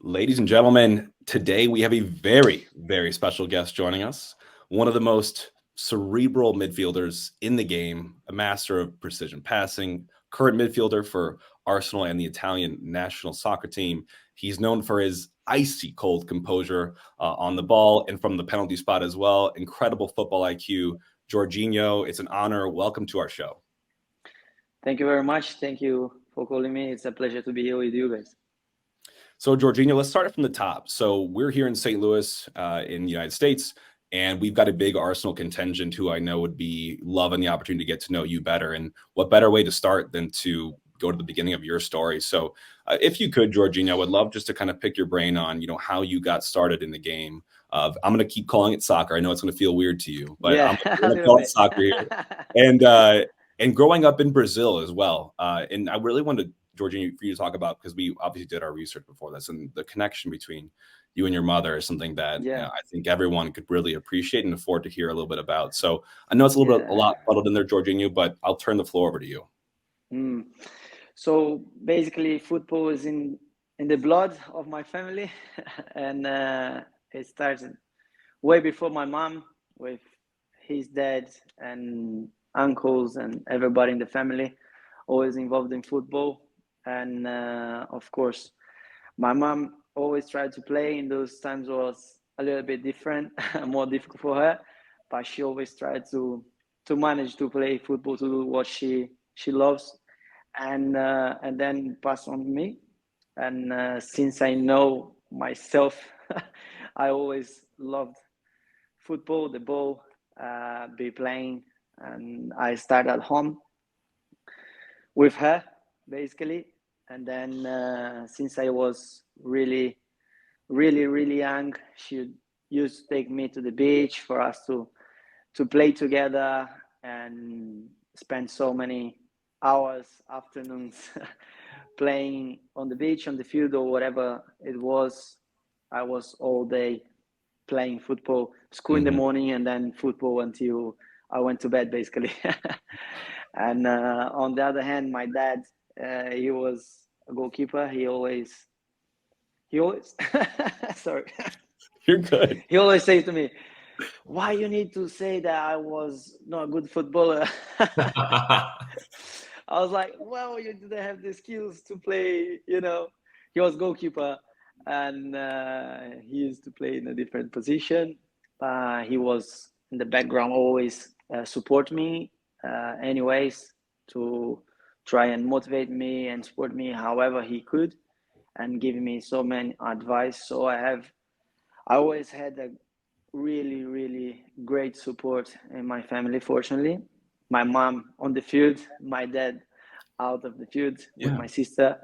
Ladies and gentlemen, today we have a very, very special guest joining us. One of the most cerebral midfielders in the game, a master of precision passing, current midfielder for Arsenal and the Italian national soccer team. He's known for his icy cold composure on the ball and from the penalty spot as well. Incredible football IQ. Jorginho, it's an honor. Welcome to our show. Thank you very much. Thank you for calling me. It's a pleasure to be here with you guys. So, Jorginho, let's start it from the top. So we're here in St. Louis in the United States, and we've got a big Arsenal contingent who I know would be loving the opportunity to get to know you better. And what better way to start than to go to the beginning of your story? So if you could, Jorginho, I would love just to kind of pick your brain on, how you got started in the game. I'm going to keep calling it soccer. I know it's going to feel weird to you, but Yeah, I'm going to call it soccer here. And growing up in Brazil as well. And I really wanted Jorginho, for you to talk about, because we obviously did our research before this, and the connection between you and your mother is something that I think everyone could really appreciate and afford to hear a little bit about. So I know it's a lot fuddled in there, Jorginho, but I'll turn the floor over to you. So basically, football is in the blood of my family, and it started way before my mom, with his dad and uncles and everybody in the family, always involved in football. And of course, my mom always tried to play. In those times was a little bit different, more difficult for her, but she always tried to manage to play football, to do what she loves, and then pass on to me. And since I know myself, I always loved football, the ball, be playing, and I started at home with her, basically. And then since I was really young, she used to take me to the beach for us to play together and spend so many hours, afternoons playing on the beach, on the field, or whatever it was. I was all day playing football, school in the morning, and then football until I went to bed, basically. And on the other hand, my dad, he was a goalkeeper. He always sorry. You're good. He always says to me, why you need to say that I was not a good footballer? I was like, well, you didn't have the skills to play, He was goalkeeper, and he used to play in a different position. He was in the background, always support me anyways, to try and motivate me and support me however he could, and give me so many advice. So I always had a really great support in my family, fortunately. My mom on the field, my dad out of the field with my sister,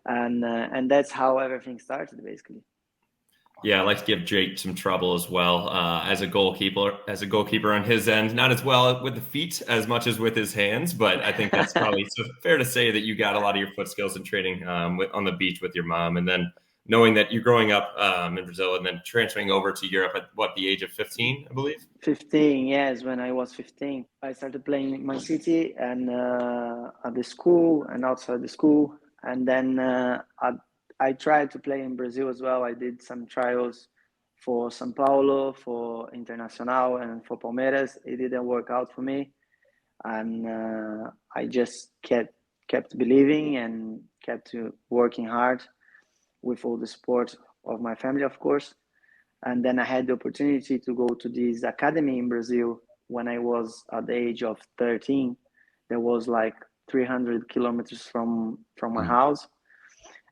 and that's how everything started, basically. Yeah, I like to give Jake some trouble as well, as a goalkeeper on his end. Not as well with the feet as much as with his hands, but I think that's probably fair to say that you got a lot of your foot skills in training on the beach with your mom, and then knowing that you're growing up in Brazil and then transferring over to Europe at the age of 15, I believe? 15, yes. When I was 15, I started playing in my city and at the school and outside the school. And then I tried to play in Brazil as well. I did some trials for São Paulo, for Internacional, and for Palmeiras. It didn't work out for me. And I just kept believing and kept working hard with all the support of my family, of course. And then I had the opportunity to go to this academy in Brazil when I was at the age of 13. There was like 300 kilometers from my house.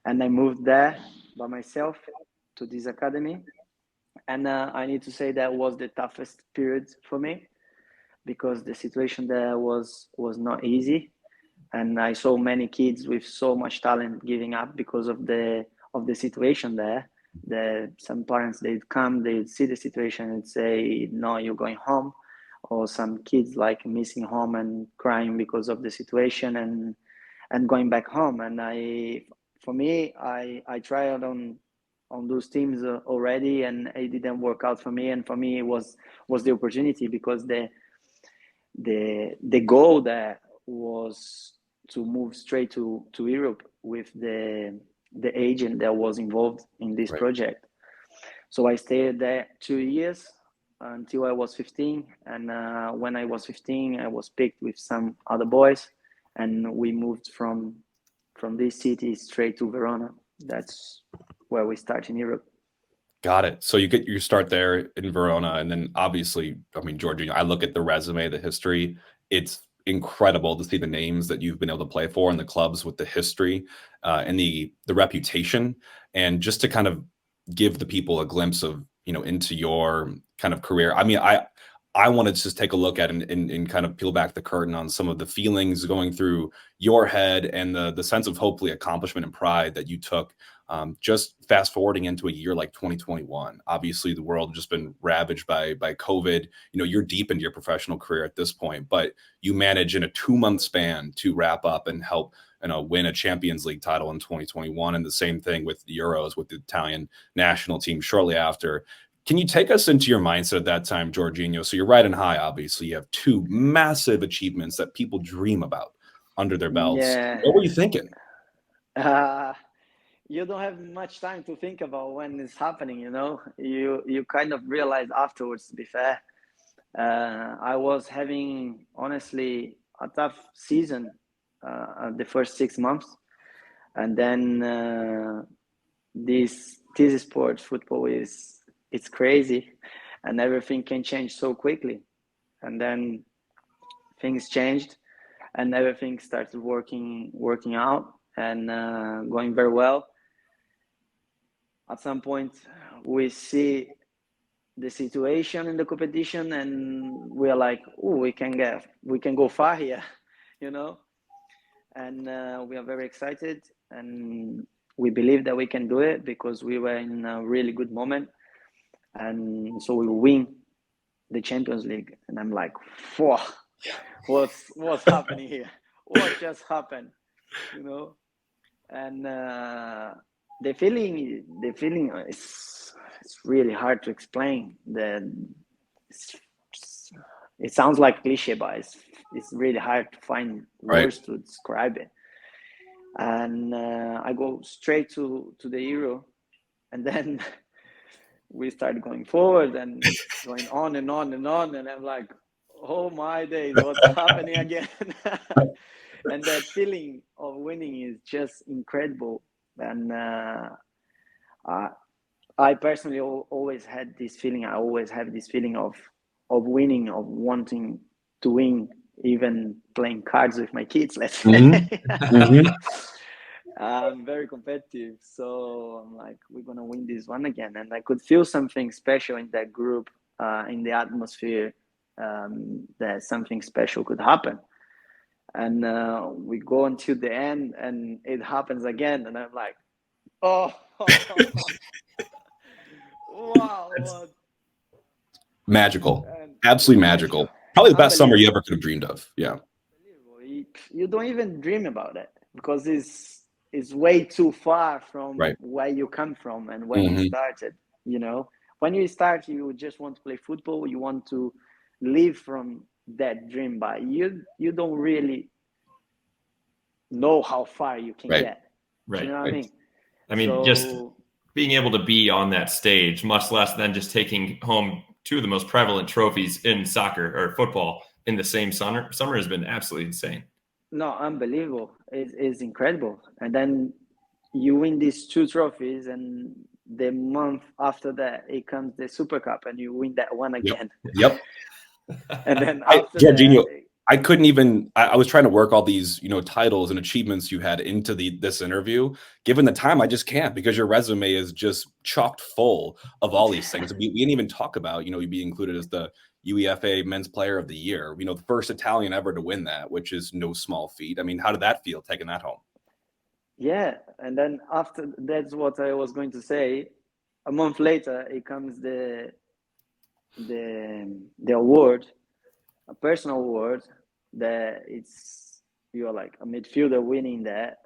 And I moved there by myself to this academy. And I need to say that was the toughest period for me, because the situation there was not easy. And I saw many kids with so much talent giving up because of the situation there. Some parents, they'd come, they'd see the situation and say, no, you're going home. Or some kids like missing home and crying because of the situation and going back home. And I tried on those teams already, and it didn't work out for me. And for me, it was the opportunity, because the goal there was to move straight to Europe with the the agent that was involved in this project. So I stayed there 2 years until I was 15. And when I was 15, I was picked with some other boys, and we moved from this city straight to Verona. That's where we start in Europe. Got it. So you get your start there in Verona, and then obviously, I mean, Jorginho, I look at the resume, the history. It's incredible to see the names that you've been able to play for and the clubs with the history and the reputation, and just to kind of give the people a glimpse of, into your kind of career. I mean, I wanted to just take a look at and kind of peel back the curtain on some of the feelings going through your head and the sense of hopefully accomplishment and pride that you took. Just fast forwarding into a year like 2021, obviously the world has just been ravaged by COVID. You're deep into your professional career at this point, but you manage in a 2-month span to wrap up and help win a Champions League title in 2021, and the same thing with the Euros with the Italian national team shortly after. Can you take us into your mindset at that time, Jorginho? So you're riding high, obviously. You have 2 massive achievements that people dream about under their belts. Yeah. What were you thinking? You don't have much time to think about when it's happening, You kind of realize afterwards, to be fair. I was having, honestly, a tough season the first 6 months. And then this sport, football, it's crazy, and everything can change so quickly. And then things changed, and everything started working out and going very well. At some point, we see the situation in the competition, and we are like, "Oh, we can go far here," And we are very excited, and we believe that we can do it because we were in a really good moment. And so we win the Champions League, and I'm like, "Whoa, what's happening here? What just happened?" And the feeling is, it's really hard to explain. It sounds like cliche, but it's really hard to find words to describe it. And I go straight to the Euro, and then we started going forward and going on and on and on. And I'm like, oh my days, what's happening again? And that feeling of winning is just incredible. And I personally always had this feeling. I always have this feeling of winning, of wanting to win, even playing cards with my kids, let's say. Mm-hmm. I'm very competitive, so I'm like, we're gonna win this one again. And I could feel something special in that group, in the atmosphere, that something special could happen. And we go until the end, and it happens again, and I'm like, oh, wow, magical, absolutely magical. Probably the best summer you ever could have dreamed of. Yeah, you don't even dream about it because it's way too far from where you come from and when you started. When you start, you just want to play football. You want to live from that dream, but you don't really know how far you can get. Right. You know what I mean? I mean, just being able to be on that stage, much less than just taking home 2 of the most prevalent trophies in soccer or football in the same summer has been absolutely insane. No, unbelievable. It's incredible. And then you win these 2 trophies, and the month after that, it comes the Super Cup, and you win that one again. Yep. And then after Jorginho, I couldn't even. I was trying to work all these, titles and achievements you had into this interview. Given the time, I just can't, because your resume is just chocked full of all these things. We didn't even talk about, you be included as the UEFA Men's Player of the Year. The first Italian ever to win that, which is no small feat. I mean, how did that feel, taking that home? Yeah, and then after, that's what I was going to say. A month later, it comes the award, a personal award, that you're like a midfielder winning that.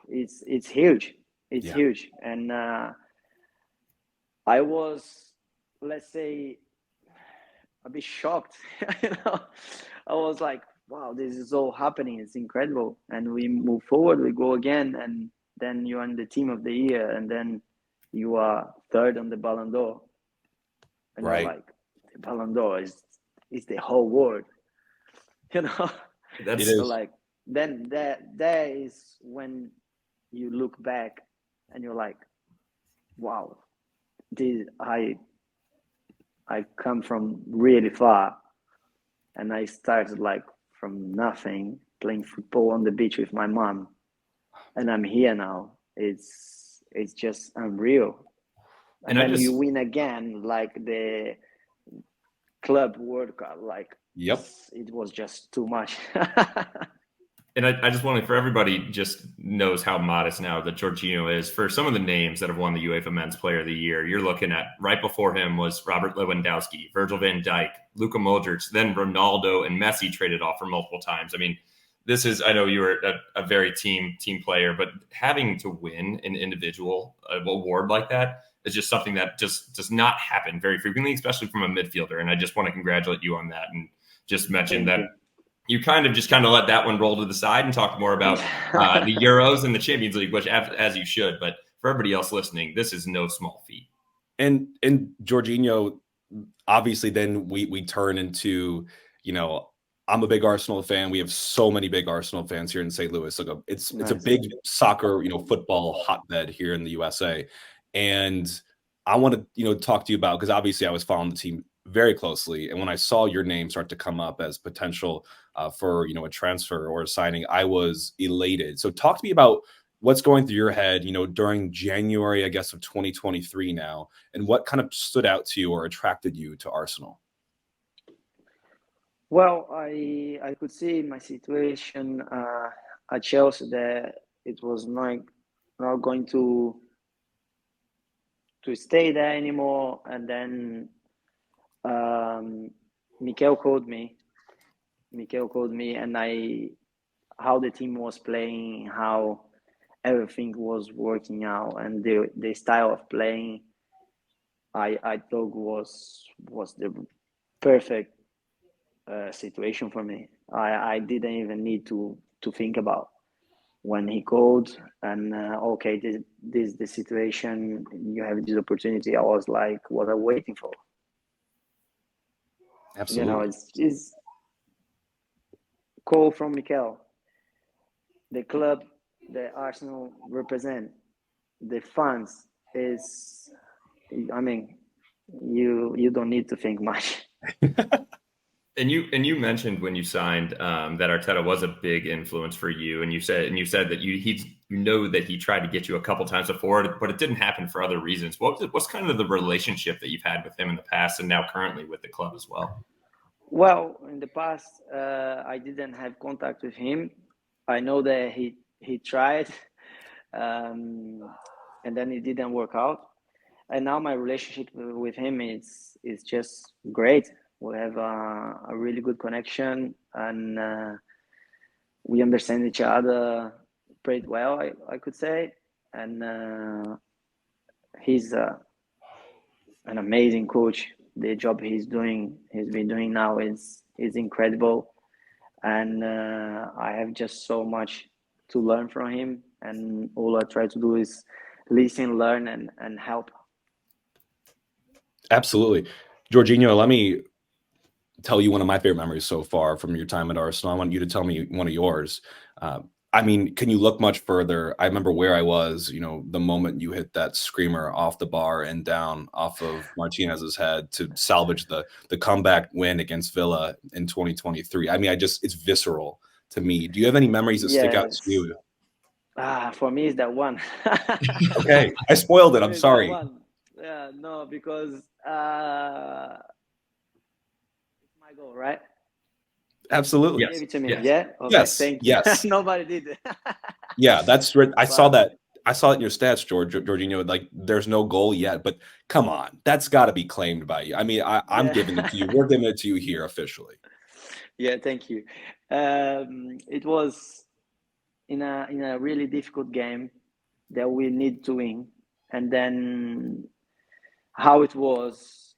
It's huge. It's huge, and I was, let's say, a bit shocked. I was like, wow, this is all happening. It's incredible. And we move forward, we go again, and then you're on the team of the year, and then you are third on the Ballon d'Or. And Right. you're like, the Ballon d'Or is the whole world. You know? That's It So is. like, then there is when you look back and you're like, wow, I come from really far, and I started like from nothing, playing football on the beach with my mom, and I'm here now. It's just unreal. And then you win again, like the Club World Cup. Like, Yep. it was just too much. And I just want to, for everybody just knows how modest now that Jorginho is, for some of the names that have won the UEFA Men's Player of the Year, you're looking at right before him was Robert Lewandowski, Virgil van Dijk, Luka Modric, then Ronaldo and Messi traded off for multiple times. I mean, this is, I know you were a very team player, but having to win an individual award like that is just something that just does not happen very frequently, especially from a midfielder. And I just want to congratulate you on that and just mention that you kind of let that one roll to the side and talk more about the Euros and the Champions League, which as you should. But for everybody else listening, this is no small feat. And Jorginho, obviously, then we turn into, I'm a big Arsenal fan. We have so many big Arsenal fans here in St. Louis. Like it's a big soccer, football hotbed here in the USA. And I want to, talk to you about, because obviously I was following the team very closely. And when I saw your name start to come up as potential for, a transfer or a signing, I was elated. So talk to me about what's going through your head, during January, I guess, of 2023 now, and what kind of stood out to you or attracted you to Arsenal? Well, I could see my situation at Chelsea that it was not going to stay there anymore. And then Mikel called me, and how the team was playing, how everything was working out, and the style of playing, I thought was the perfect situation for me. I didn't even need to think about when he called and okay, this is the situation, you have this opportunity. I was like, what I'm waiting for. Absolutely. It's call from Mikel, the club that Arsenal represent, the fans is, I mean, you don't need to think much. And you mentioned when you signed that Arteta was a big influence for you, and you said that that he tried to get you a couple times before, but it didn't happen for other reasons. What's kind of the relationship that you've had with him in the past and now currently with the club as well? Well, in the past, I didn't have contact with him. I know that he tried, and then it didn't work out. And now my relationship with him is just great. We have a really good connection, and we understand each other pretty well, I could say. And he's an amazing coach. The job he's been doing now is incredible, and I have just so much to learn from him. And all I try to do is listen, learn, and help. Absolutely. Jorginho, let me tell you one of my favorite memories so far from your time at Arsenal. I want you to tell me one of yours. I mean, can you look much further? I remember where I was, the moment you hit that screamer off the bar and down off of Martinez's head to salvage the comeback win against Villa in 2023. I mean, it's visceral to me. Do you have any memories that stick out to you? For me, it's that one. Okay, I spoiled it. I'm sorry. Yeah, no, because it's my goal, right? Absolutely. Yes. Give it to me. Yes. Yeah. Okay, yes. Thank you. Yes. Nobody did it. Yeah, that's right. I saw that. I saw it in your stats, Jorginho. Like, there's no goal yet, but come on, that's got to be claimed by you. I mean, I'm giving it to you. We're giving it to you here officially. Yeah, thank you. It was in a really difficult game that we need to win, and then how it was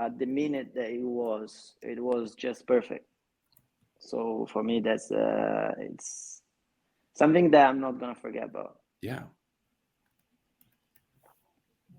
at the minute that it was just perfect. So for me, that's it's something that I'm not gonna forget about. Yeah.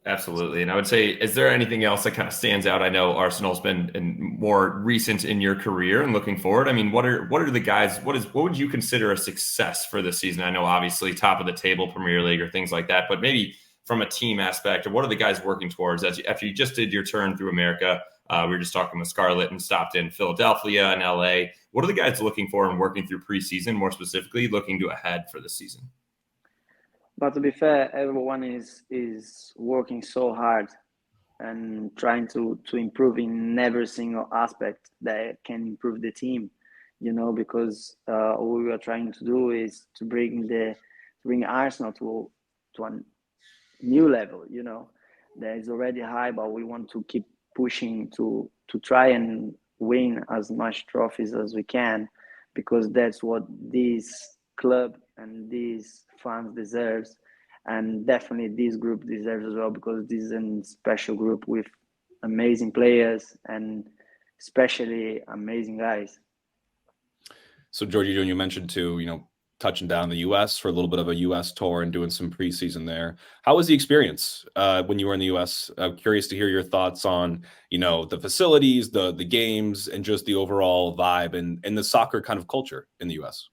Absolutely. And I would say, is there anything else that kind of stands out? I know Arsenal's been more recent in your career and looking forward. I mean, what are the guys, what would you consider a success for this season? I know obviously top of the table Premier League or things like that, but maybe from a team aspect, or what are the guys working towards after you just did your turn through America? We were just talking with Scarlett and stopped in Philadelphia and LA. What are the guys looking for and working through preseason, more specifically looking to ahead for the season? But to be fair, everyone is working so hard and trying to improve in every single aspect that can improve the team, because all we are trying to do is to bring Arsenal to a new level, that is already high, but we want to keep pushing to try and win as much trophies as we can, because that's what this club and these fans deserves, and definitely this group deserves as well, because this is a special group with amazing players and especially amazing guys. So Jorginho, you mentioned too, touching down the US for a little bit of a US tour and doing some preseason there. How was the experience when you were in the US? I'm curious to hear your thoughts on, the facilities, the games, and just the overall vibe and the soccer kind of culture in the US.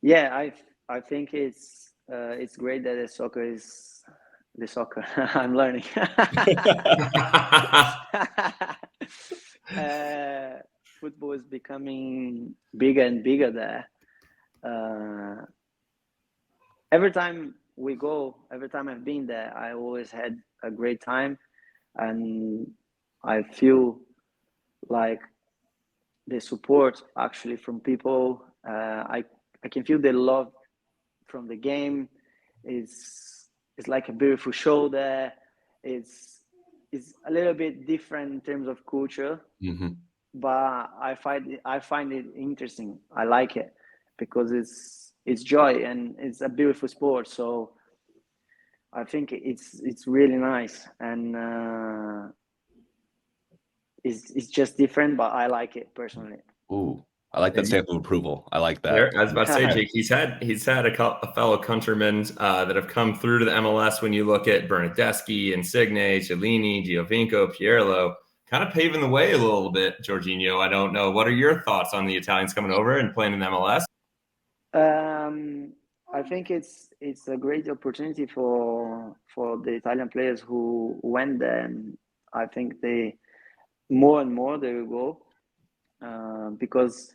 Yeah, I think it's great that the soccer I'm learning. Football is becoming bigger and bigger there. Every time I've been there, I always had a great time, and I feel like the support actually from people. I can feel the love from the game. It's like a beautiful show there. It's a little bit different in terms of culture, but I find it interesting. I like it because it's joy and it's a beautiful sport. So I think it's really nice, and it's just different, but I like it personally. Ooh, I like that stamp of approval. I like that. There, I was about to say, Jake, he's had a fellow countrymen that have come through to the MLS. When you look at Bernardeschi, Insigne, Cellini, Giovinco, Pirlo, kind of paving the way a little bit. Jorginho, I don't know. What are your thoughts on the Italians coming over and playing in the MLS? I think it's a great opportunity for the Italian players who went there, and I think more and more they will go because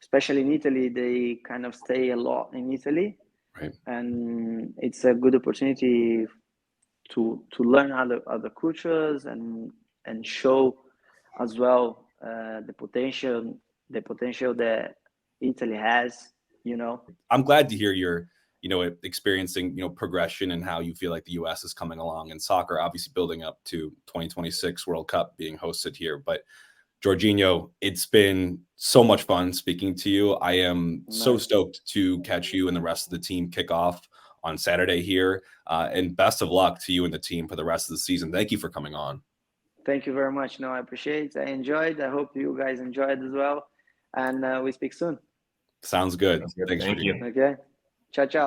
especially in Italy they kind of stay a lot in Italy, right? And it's a good opportunity to learn other cultures and show as well the potential that Italy has. I'm glad to hear you're experiencing progression and how you feel like the US is coming along in soccer, obviously building up to 2026 World Cup being hosted here. But Jorginho, it's been so much fun speaking to you. I am so stoked to catch you and the rest of the team kick off on Saturday here, and best of luck to you and the team for the rest of the season. Thank you for coming on. Thank you very much. No, I appreciate it. I enjoyed. I hope you guys enjoyed as well, and we speak soon. Sounds good. Sounds good. Thanks, Thank you. Okay. Ciao, ciao.